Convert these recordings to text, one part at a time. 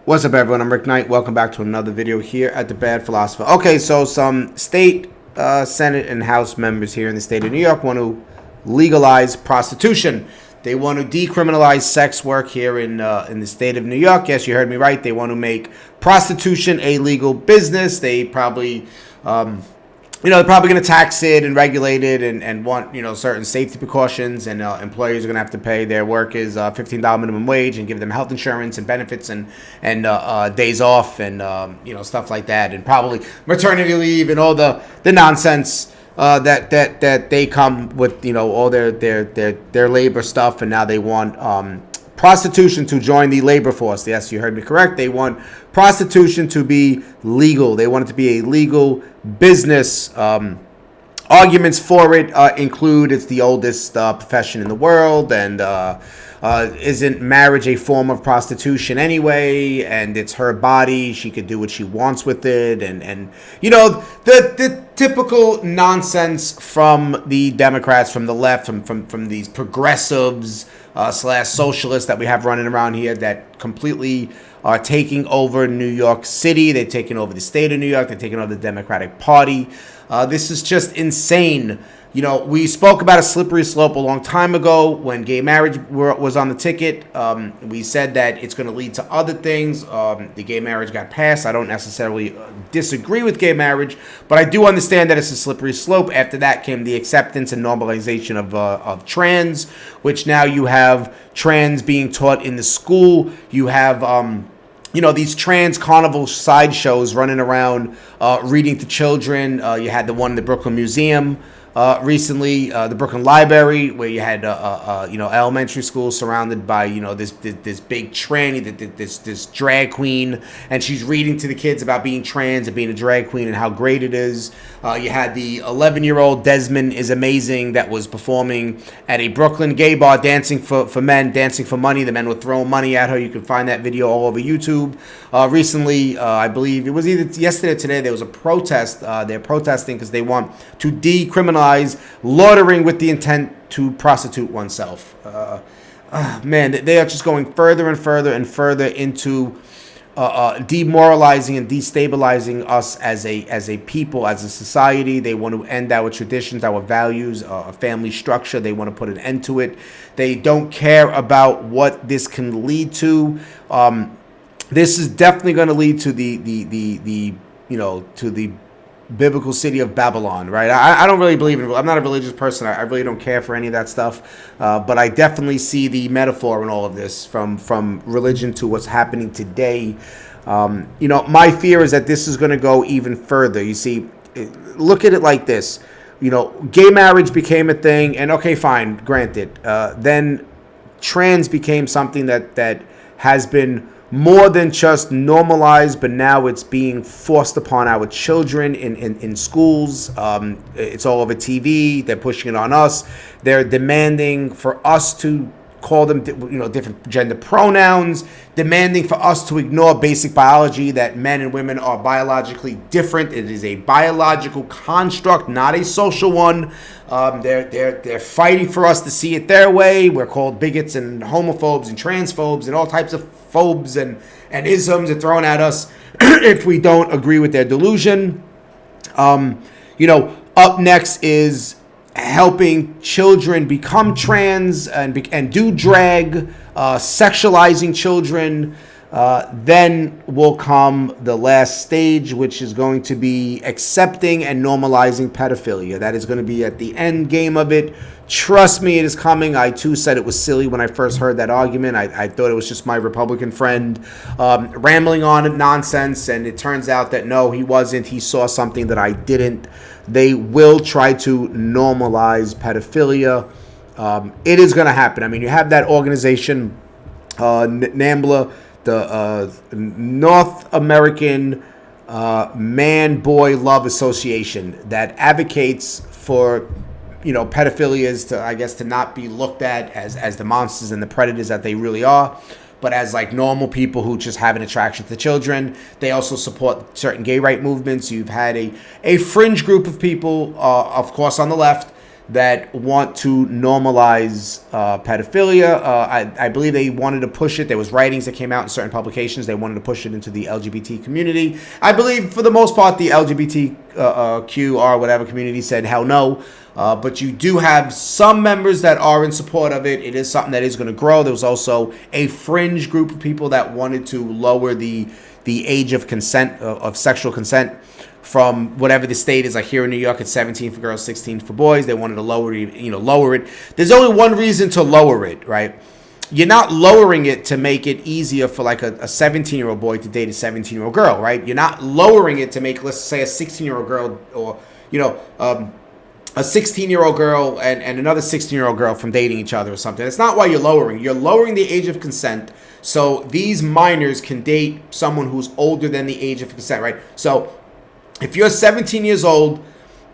What's up, everyone? I'm Rick Knight. Welcome back to another video here at The Bad Philosopher. Okay, so some state, Senate, and House members here in the state of New York want to legalize prostitution. They want to decriminalize sex work here in the state of New York. Yes, you heard me right. They want to make prostitution a legal business. They probably, they're probably going to tax it and regulate it and want, certain safety precautions. And employers are going to have to pay their workers $15 minimum wage and give them health insurance and benefits and days off and, stuff like that. And probably maternity leave and all the nonsense that they come with, all their labor stuff. And now they want prostitution to join the labor force. Yes, you heard me correct. They want prostitution to be legal. They want it to be a legal business. Arguments for it include it's the oldest profession in the world, and isn't marriage a form of prostitution anyway? And it's her body; she could do what she wants with it, and the typical nonsense from the Democrats, from the left, from these progressives slash socialists that we have running around here that completely are taking over New York City. They're taking over the state of New York. They're taking over the Democratic Party. This is just insane. We spoke about a slippery slope a long time ago when gay marriage was on the ticket. We said that it's going to lead to other things. The gay marriage got passed. I don't necessarily disagree with gay marriage, but I do understand that it's a slippery slope. After that came the acceptance and normalization of trans, which now you have trans being taught in the school. You have these trans carnival sideshows running around reading to children. You had the one in the Brooklyn Museum recently, the Brooklyn Library, where you had elementary school surrounded by this big tranny, this drag queen, and she's reading to the kids about being trans and being a drag queen and how great it is. You had the 11-year-old Desmond is Amazing that was performing at a Brooklyn gay bar, dancing for men, dancing for money. The men were throwing money at her. You can find that video all over YouTube. Recently, I believe it was either yesterday or today, there was a protest. They're protesting because they want to decriminalize loitering with the intent to prostitute oneself. Man, they are just going further and further and further into demoralizing and destabilizing us as a people, as a society. They want to end our traditions, our values, our family structure. They want to put an end to it. They don't care about what this can lead to. This is definitely going to lead to the biblical city of Babylon, right? I don't really believe in it. I'm not a religious person. I really don't care for any of that stuff. But I definitely see the metaphor in all of this, from religion to what's happening today. My fear is that this is going to go even further. You see, look at it like this. Gay marriage became a thing, and okay, fine, granted. Then trans became something that has been more than just normalized, but now it's being forced upon our children in schools. It's all over TV. They're pushing it on us. They're demanding for us to call them, different gender pronouns, demanding for us to ignore basic biology, that men and women are biologically different. It is a biological construct, not a social one. They're fighting for us to see it their way. We're called bigots and homophobes and transphobes and all types of phobes and isms are thrown at us if we don't agree with their delusion. Up next is helping children become trans and do drag, sexualizing children. Then will come the last stage, which is going to be accepting and normalizing pedophilia. That is going to be at the end game of it. Trust me, it is coming. I too said it was silly when I first heard that argument. I thought it was just my Republican friend rambling on nonsense, and it turns out that no, he wasn't. He saw something that I didn't. They will try to normalize pedophilia. It is going to happen. I mean, you have that organization, NAMBLA, the North American Man-Boy Love Association, that advocates for pedophilia to not be looked at as the monsters and the predators that they really are, but as like normal people who just have an attraction to children. They also support certain gay right movements. You've had a fringe group of people, of course, on the left that want to normalize pedophilia. I believe they wanted to push it. There was writings that came out in certain publications. They wanted to push it into the LGBT community. I believe for the most part, the LGBTQ whatever community said hell no. But you do have some members that are in support of it. It is something that is going to grow. There was also a fringe group of people that wanted to lower the age of consent, of sexual consent, from whatever the state is. Like here in New York, it's 17 for girls, 16 for boys. They wanted to lower it. There's only one reason to lower it, right? You're not lowering it to make it easier for like a 17-year-old boy to date a 17-year-old girl, right? You're not lowering it to make, let's say, a 16-year-old girl or, a 16-year-old girl and another 16-year-old girl from dating each other or something. That's not why you're lowering. You're lowering the age of consent so these minors can date someone who's older than the age of consent, right? So if you're 17 years old,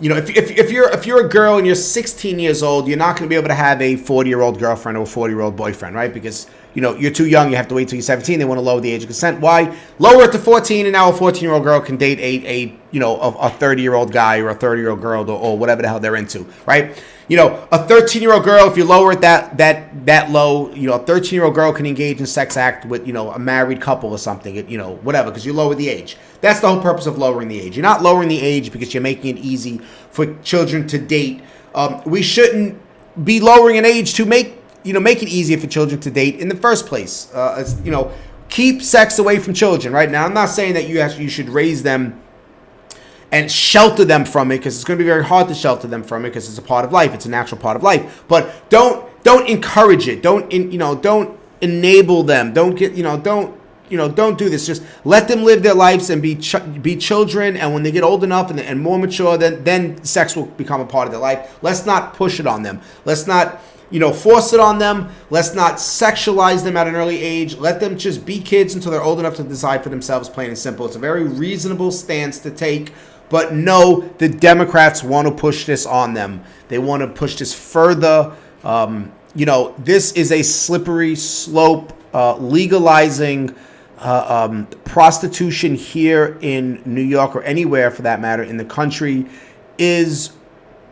if you're a girl and you're 16 years old, you're not going to be able to have a 40-year-old girlfriend or a 40-year-old boyfriend, right? Because you're too young. You have to wait till you're 17. They want to lower the age of consent. Why? Lower it to 14, and now a 14-year-old girl can date a 30-year-old guy or a 30-year-old girl or whatever the hell they're into, right? A 13-year-old girl, if you lower it that low, a 13-year-old girl can engage in sex act with, a married couple or something, whatever, because you lower the age. That's the whole purpose of lowering the age. You're not lowering the age because you're making it easy for children to date. We shouldn't be lowering an age to make it easier for children to date in the first place. Keep sex away from children, right? Now, I'm not saying that you should raise them and shelter them from it, because it's going to be very hard to shelter them from it because it's a part of life. It's a natural part of life. But don't encourage it. Don't enable them. Don't do this. Just let them live their lives and be children. And when they get old enough and more mature, then sex will become a part of their life. Let's not push it on them. Let's not force it on them. Let's not sexualize them at an early age. Let them just be kids until they're old enough to decide for themselves, plain and simple. It's a very reasonable stance to take. But no, the Democrats want to push this on them. They want to push this further. This is a slippery slope. Legalizing prostitution here in New York, or anywhere for that matter in the country, is,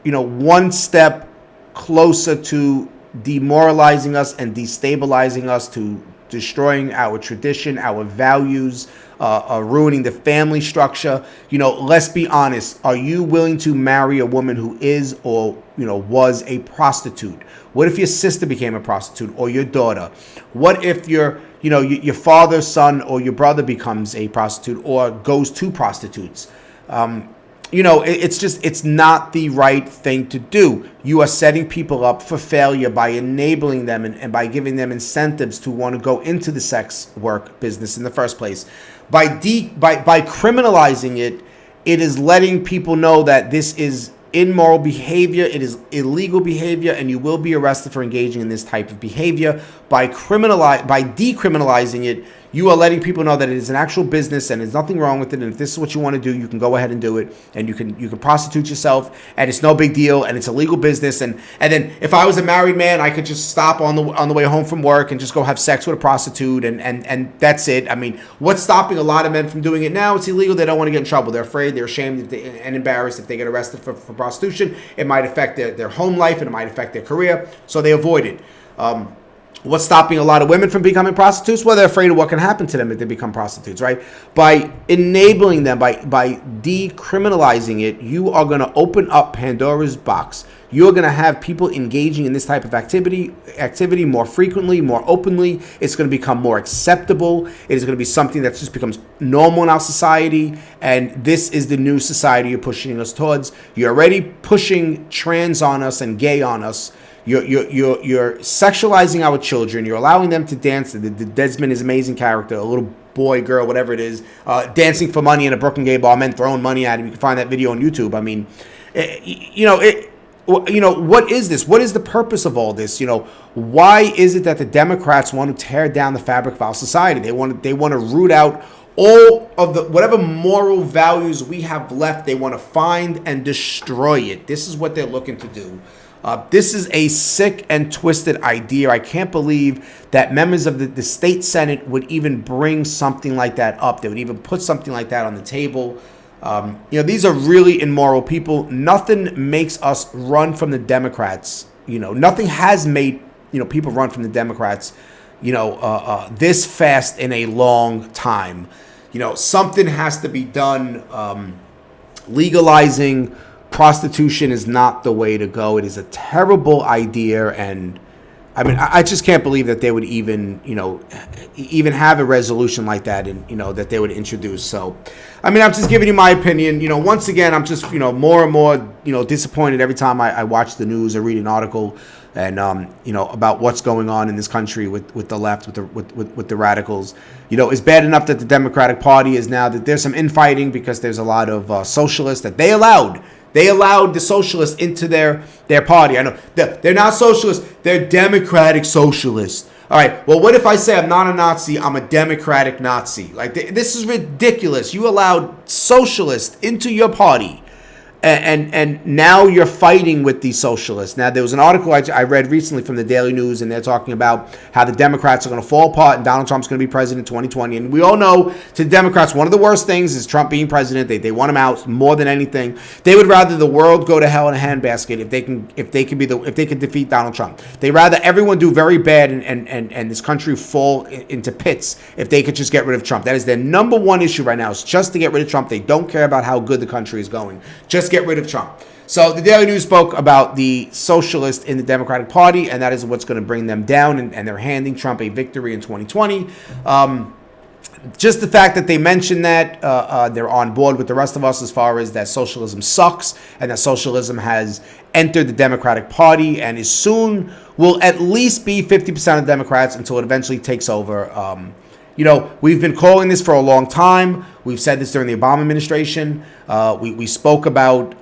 one step closer to demoralizing us and destabilizing us, to destroying our tradition, our values, ruining the family structure. Let's be honest. Are you willing to marry a woman who is or was a prostitute? What if your sister became a prostitute, or your daughter? What if your father's son or your brother becomes a prostitute or goes to prostitutes? It's not the right thing to do. You are setting people up for failure by enabling them and by giving them incentives to want to go into the sex work business in the first place. By criminalizing it, it is letting people know that this is immoral behavior, it is illegal behavior, and you will be arrested for engaging in this type of behavior. By decriminalizing it, you are letting people know that it is an actual business and there's nothing wrong with it. And if this is what you want to do, you can go ahead and do it. And you can prostitute yourself, and it's no big deal, and it's a legal business. And then if I was a married man, I could just stop on the way home from work and just go have sex with a prostitute, and that's it. I mean, what's stopping a lot of men from doing it now? It's illegal. They don't want to get in trouble. They're afraid. They're ashamed and embarrassed if they get arrested for prostitution. It might affect their home life, and it might affect their career. So they avoid it. What's stopping a lot of women from becoming prostitutes? Well, they're afraid of what can happen to them if they become prostitutes, right? By enabling them, by decriminalizing it, you are going to open up Pandora's box. You're going to have people engaging in this type of activity more frequently, more openly. It's going to become more acceptable. It is going to be something that just becomes normal in our society. And this is the new society you're pushing us towards. You're already pushing trans on us and gay on us. You're sexualizing our children. You're allowing them to dance. The Desmond is an amazing character, a little boy, girl, whatever it is, dancing for money in a Brooklyn gay bar, men throwing money at him. You can find that video on YouTube. I mean, what is this? What is the purpose of all this? Why is it that the Democrats want to tear down the fabric of our society? They want to root out all of the whatever moral values we have left. They want to find and destroy it. This is what they're looking to do. This is a sick and twisted idea. I can't believe that members of the state Senate would even bring something like that up. They would even put something like that on the table. These are really immoral people. Nothing makes us run from the Democrats. Nothing has made, people run from the Democrats, this fast in a long time. Something has to be done. Legalizing prostitution is not the way to go. It is a terrible idea. And I just can't believe that they would even have a resolution like that, and that they would introduce. So, I'm just giving you my opinion. Once again, I'm just more and more disappointed every time I watch the news or read an article, and about what's going on in this country with the left, with the radicals. It's bad enough that the Democratic Party is now that there's some infighting because there's a lot of socialists that they allowed. They allowed the socialists into their party. I know they're not socialists. They're democratic socialists. All right. Well, what if I say I'm not a Nazi? I'm a democratic Nazi. Like, this is ridiculous. You allowed socialists into your party. And now you're fighting with these socialists. Now, there was an article I read recently from the Daily News, and they're talking about how the Democrats are going to fall apart and Donald Trump's going to be president in 2020. And we all know, to the Democrats, one of the worst things is Trump being president. They want him out more than anything. They would rather the world go to hell in a handbasket if they could defeat Donald Trump. They rather everyone do very bad and this country fall into pits if they could just get rid of Trump. That is their number one issue right now, is just to get rid of Trump. They don't care about how good the country is going. Just get rid of Trump. So the Daily News spoke about the socialists in the Democratic Party, and that is what's going to bring them down, and they're handing Trump a victory in 2020. Just the fact that they mentioned that they're on board with the rest of us as far as that socialism sucks, and that socialism has entered the Democratic Party and is soon will at least be 50% of Democrats until it eventually takes over. We've been calling this for a long time. We've said this during the Obama administration. We spoke about,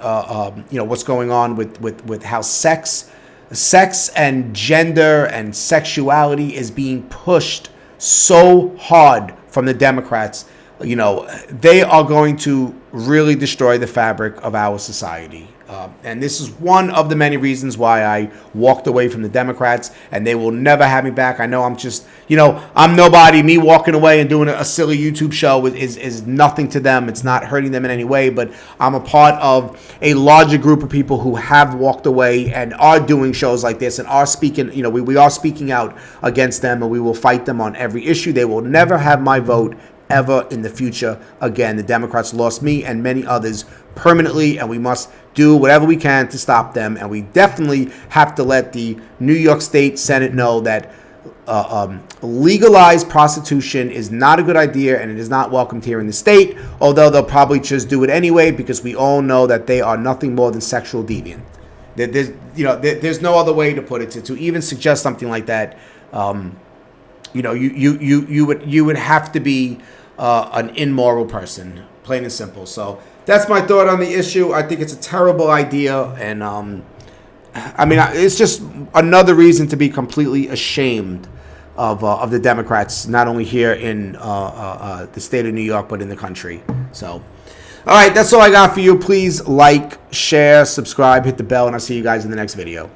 what's going on with how sex and gender and sexuality is being pushed so hard from the Democrats. They are going to really destroy the fabric of our society. And this is one of the many reasons why I walked away from the Democrats, and they will never have me back. I know I'm just, I'm nobody. Me walking away and doing a silly YouTube show is nothing to them. It's not hurting them in any way, but I'm a part of a larger group of people who have walked away and are doing shows like this and are speaking, we are speaking out against them, and we will fight them on every issue. They will never have my vote ever in the future again. The Democrats lost me and many others permanently, and we must do whatever we can to stop them. And we definitely have to let the New York State Senate know that legalized prostitution is not a good idea, and it is not welcomed here in the state, although they'll probably just do it anyway, because we all know that they are nothing more than sexual deviant. There's no other way to put it. To even suggest something like that, you would have to be an immoral person, plain and simple. So that's my thought on the issue. I think it's a terrible idea, and it's just another reason to be completely ashamed of the Democrats, not only here in the state of New York, but in the country. So, all right, that's all I got for you. Please like, share, subscribe, hit the bell, and I'll see you guys in the next video.